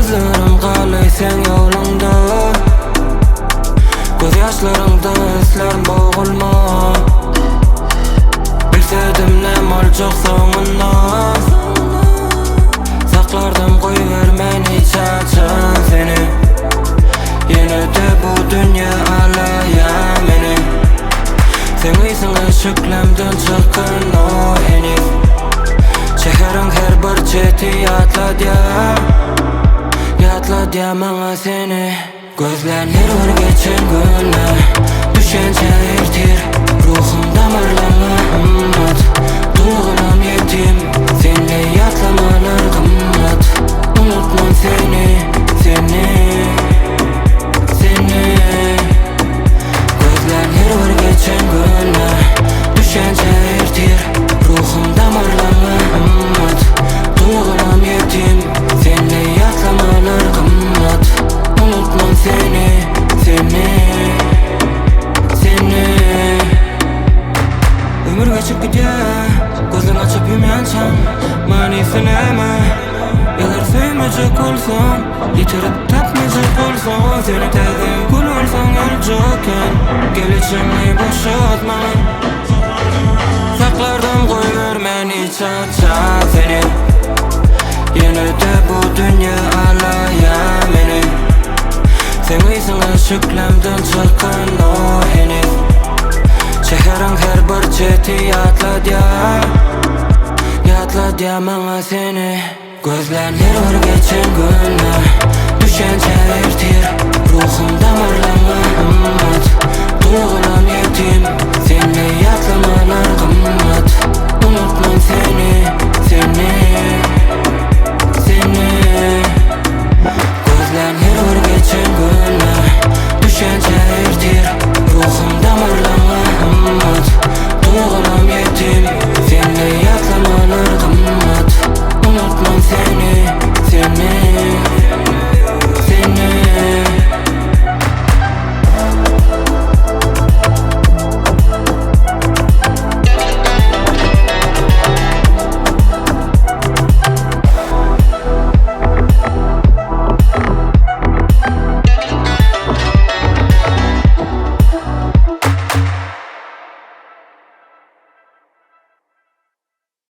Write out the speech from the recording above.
Gözlerim qalay sen yolunda, göz yaşlarında hislerim boğulma. Bilsedim nem olacak sonundan, saklardım koyuvermen hiç açan seni. Yine de bu dünya alaya meni. Sen iysin ışıklamdan çıkın o henüz. Şehrin her bir çeti yatladı ya bana seni. Gözlerler var geçen günler, düşünce ertir ruhum damarlarına umut. Duygularım yetim, seninle yatlamalar kımmet. Unutmam seni. Gözlerler var geçen günler, düşünce ertir ruhum damarlarına umut. Duygularım yetim, seninle yatlamalar kımmet. Unutmam seni. Ömür geçip gidiyor, gözlerini açıp yumyancan manisini eme. Eğer sevmeyecek olsam, yitirip tapmayacak olsam, seni tezden kul olsam olacakken geleceğimi boşaltma. Saklardım koyuvermen hiç aça seni. Yine de bu dünya alaya meni. Sen iysin ışıklamdan çıkan o henüz. Şehrin her bir çeti yatladı ya bana seni. Gözlerler var geçen günler, düşünce ertir ruhum damarlarına umut. Duygularım yetim, seninle yatlamalar kımmet.